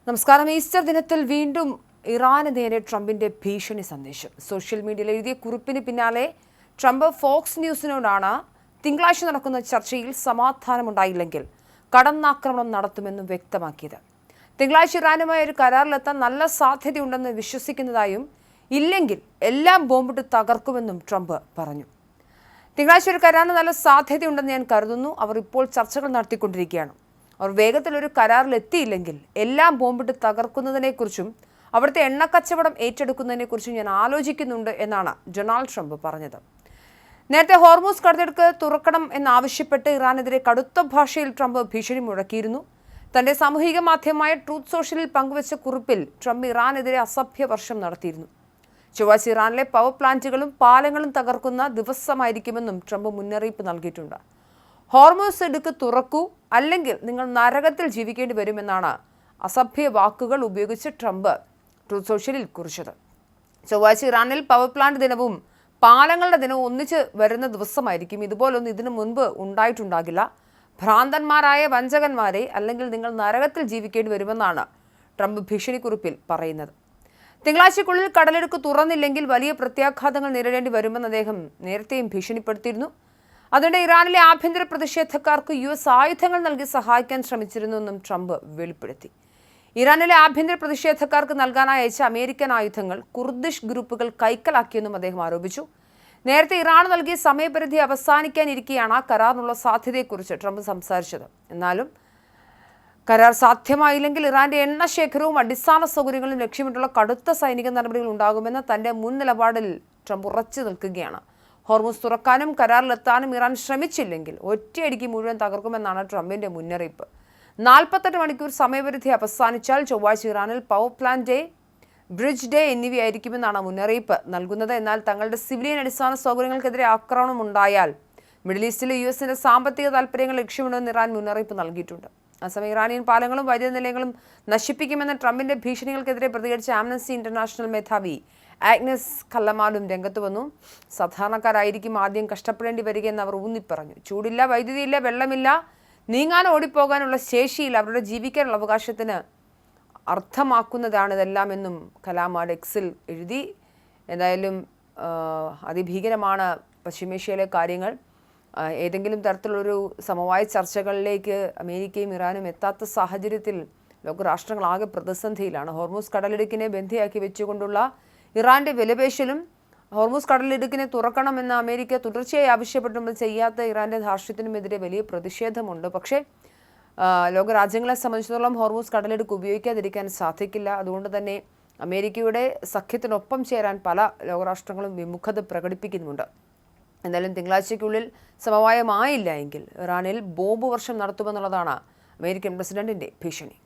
നമസ്കാരം. ഈസ്റ്റർ ദിനത്തിൽ വീണ്ടും ഇറാന് നേരെ ട്രംപിന്റെ ഭീഷണി സന്ദേശം. സോഷ്യൽ മീഡിയയിൽ എഴുതിയ കുറിപ്പിന് പിന്നാലെ ട്രംപ് ഫോക്സ് ന്യൂസിനോടാണ് തിങ്കളാഴ്ച നടക്കുന്ന ചർച്ചയിൽ സമാധാനമുണ്ടായില്ലെങ്കിൽ കടന്നാക്രമണം നടത്തുമെന്നും വ്യക്തമാക്കിയത്. തിങ്കളാഴ്ച ഇറാനുമായി ഒരു കരാറിലെത്താൻ നല്ല സാധ്യതയുണ്ടെന്ന് വിശ്വസിക്കുന്നതായും ഇല്ലെങ്കിൽ എല്ലാം ബോംബിട്ട് തകർക്കുമെന്നും ട്രംപ് പറഞ്ഞു. തിങ്കളാഴ്ച ഒരു കരാറിന് നല്ല സാധ്യതയുണ്ടെന്ന് ഞാൻ കരുതുന്നു. അവർ ഇപ്പോൾ ചർച്ചകൾ നടത്തിക്കൊണ്ടിരിക്കുകയാണ്. അവർ വേഗത്തിൽ ഒരു കരാറിലെത്തിയില്ലെങ്കിൽ എല്ലാം ബോംബിട്ട് തകർക്കുന്നതിനെക്കുറിച്ചും അവിടുത്തെ എണ്ണക്കച്ചവടം ഏറ്റെടുക്കുന്നതിനെക്കുറിച്ചും ഞാൻ ആലോചിക്കുന്നുണ്ട് എന്നാണ് ഡൊണാൾഡ് ട്രംപ് പറഞ്ഞത്. നേരത്തെ ഹോർമൂസ് കടലിടുക്ക് തുറക്കണം എന്നാവശ്യപ്പെട്ട് ഇറാനെതിരെ കടുത്ത ഭാഷയിൽ ട്രംപ് ഭീഷണി മുഴക്കിയിരുന്നു. തന്റെ സാമൂഹിക മാധ്യമമായ ട്രൂത്ത് സോഷ്യലിൽ പങ്കുവച്ച കുറിപ്പിൽ ട്രംപ് ഇറാനെതിരെ അസഭ്യ വർഷം നടത്തിയിരുന്നു. ചൊവ്വാഴ്ച ഇറാനിലെ പവർ പ്ലാന്റുകളും പാലങ്ങളും തകർക്കുന്ന ദിവസമായിരിക്കുമെന്നും ട്രംപ് മുന്നറിയിപ്പ് നൽകിയിട്ടുണ്ട്. ഹോർമൂസ് ഇടുക്ക് തുറക്കൂ, അല്ലെങ്കിൽ നിങ്ങൾ നരകത്തിൽ ജീവിക്കേണ്ടി വരുമെന്നാണ് അസഭ്യ വാക്കുകൾ ഉപയോഗിച്ച് ട്രംപ് ട്രൂത്ത് സോഷ്യലിൽ കുറിച്ചത്. ചൊവ്വാഴ്ച ഇറാനിൽ പവർ പ്ലാന്റ് ദിനവും പാലങ്ങളുടെ ദിനവും ഒന്നിച്ച് വരുന്ന ദിവസമായിരിക്കും. ഇതുപോലൊന്നും ഇതിനു മുൻപ് ഉണ്ടായിട്ടുണ്ടാകില്ല. ഭ്രാന്തന്മാരായ വഞ്ചകന്മാരെ, അല്ലെങ്കിൽ നിങ്ങൾ നരകത്തിൽ ജീവിക്കേണ്ടി വരുമെന്നാണ് ട്രംപ് ഭീഷണിക്കുറിപ്പിൽ പറയുന്നത്. തിങ്കളാഴ്ചക്കുള്ളിൽ കടലിടുക്ക് തുറന്നില്ലെങ്കിൽ വലിയ പ്രത്യാഘാതങ്ങൾ നേരിടേണ്ടി വരുമെന്ന് അദ്ദേഹം നേരത്തെയും ഭീഷണിപ്പെടുത്തിയിരുന്നു. അതിനിടെ ഇറാനിലെ ആഭ്യന്തര പ്രതിഷേധക്കാർക്ക് US ആയുധങ്ങൾ നൽകി സഹായിക്കാൻ ശ്രമിച്ചിരുന്നുവെന്നും ട്രംപ് വെളിപ്പെടുത്തി. ഇറാനിലെ ആഭ്യന്തര പ്രതിഷേധക്കാർക്ക് നൽകാനായി അയച്ച അമേരിക്കൻ ആയുധങ്ങൾ കുർദിഷ് ഗ്രൂപ്പുകൾ കൈക്കലാക്കിയെന്നും അദ്ദേഹം ആരോപിച്ചു. നേരത്തെ ഇറാൻ നൽകിയ സമയപരിധി അവസാനിക്കാനിരിക്കെയാണ് കരാറിനുള്ള സാധ്യതയെക്കുറിച്ച് ട്രംപ് സംസാരിച്ചത്. എന്നാലും കരാർ സാധ്യമായില്ലെങ്കിൽ ഇറാന്റെ എണ്ണ ശേഖരവും അടിസ്ഥാന സൗകര്യങ്ങളും ലക്ഷ്യമിട്ടുള്ള കടുത്ത സൈനിക നടപടികൾ ഉണ്ടാകുമെന്ന് തന്റെ മുൻ നിലപാടിൽ ട്രംപ് ഉറച്ചു നിൽക്കുകയാണ്. ഹോർമൂസ് തുറക്കാനും കരാറിലെത്താനും ഇറാൻ ശ്രമിച്ചില്ലെങ്കിൽ ഒറ്റയടിക്ക് മുഴുവൻ തകർക്കുമെന്നാണ് ട്രംപിന്റെ മുന്നറിയിപ്പ്. 48 മണിക്കൂർ സമയപരിധി അവസാനിച്ചാൽ ചൊവ്വാഴ്ച ഇറാനിൽ power plant day, bridge day എന്നിവയായിരിക്കുമെന്നാണ് മുന്നറിയിപ്പ് നൽകുന്നത്. എന്നാൽ തങ്ങളുടെ സിവിലിയൻ അടിസ്ഥാന സൗകര്യങ്ങൾക്കെതിരെ ആക്രമണം ഉണ്ടായാൽ മിഡിൽ ഈസ്റ്റിലെ US സാമ്പത്തിക താൽപ്പര്യങ്ങൾ ലക്ഷ്യമിടുമെന്ന് ഇറാൻ മുന്നറിയിപ്പ് നൽകിയിട്ടുണ്ട്. അതേസമയം ഇറാനിയൻ പാലങ്ങളും വൈദ്യുത നിലയങ്ങളും നശിപ്പിക്കുമെന്ന ട്രംപിന്റെ ഭീഷണികൾക്കെതിരെ പ്രതികരിച്ച ആംനസ്റ്റി ഇന്റർനാഷണൽ മേധാവി ആഗ്നസ് കല്ലമാലും രംഗത്ത് വന്നു. സാധാരണക്കാരായിരിക്കും ആദ്യം കഷ്ടപ്പെടേണ്ടി വരികയെന്ന് അവർ ഊന്നിപ്പറഞ്ഞു. ചൂടില്ല, വൈദ്യുതിയില്ല, വെള്ളമില്ല, നീങ്ങാൻ ഓടിപ്പോകാനുള്ള ശേഷിയില്ല, അവരുടെ ജീവിക്കാനുള്ള അവകാശത്തിന് അർത്ഥമാക്കുന്നതാണ് ഇതെല്ലാം എന്നും കലാമാട് എക്സിൽ എഴുതി. എന്തായാലും അതിഭീകരമാണ് പശ്ചിമേഷ്യയിലെ കാര്യങ്ങൾ. ഏതെങ്കിലും തരത്തിലുള്ളൊരു സമവായ ചർച്ചകളിലേക്ക് അമേരിക്കയും ഇറാനും എത്താത്ത സാഹചര്യത്തിൽ ലോകരാഷ്ട്രങ്ങളാകെ പ്രതിസന്ധിയിലാണ്. ഹോർമൂസ് കടലിടുക്കിനെ ബന്ധിയാക്കി വെച്ചുകൊണ്ടുള്ള ഇറാന്റെ വിലപേശലും ഹോർമൂസ് കടലിടുക്കിനെ തുറക്കണമെന്ന് അമേരിക്ക തുടർച്ചയായി ആവശ്യപ്പെട്ടുമ്പോൾ ചെയ്യാത്ത ഇറാന്റെ ധാർഷ്ട്യത്തിനുമെതിരെ വലിയ പ്രതിഷേധമുണ്ട്. പക്ഷേ ലോകരാജ്യങ്ങളെ സംബന്ധിച്ചിടത്തോളം ഹോർമൂസ് കടലിടുക്ക് ഉപയോഗിക്കാതിരിക്കാൻ സാധിക്കില്ല. അതുകൊണ്ട് തന്നെ അമേരിക്കയുടെ സഖ്യത്തിനൊപ്പം ചേരാൻ പല ലോകരാഷ്ട്രങ്ങളും വിമുഖത പ്രകടിപ്പിക്കുന്നുണ്ട്. എന്തായാലും തിങ്കളാഴ്ചയ്ക്കുള്ളിൽ സമവായമായില്ല എങ്കിൽ ഇറാനിൽ ബോംബ് വർഷം നടത്തുമെന്നുള്ളതാണ് അമേരിക്കൻ പ്രസിഡന്റിന്റെ ഭീഷണി.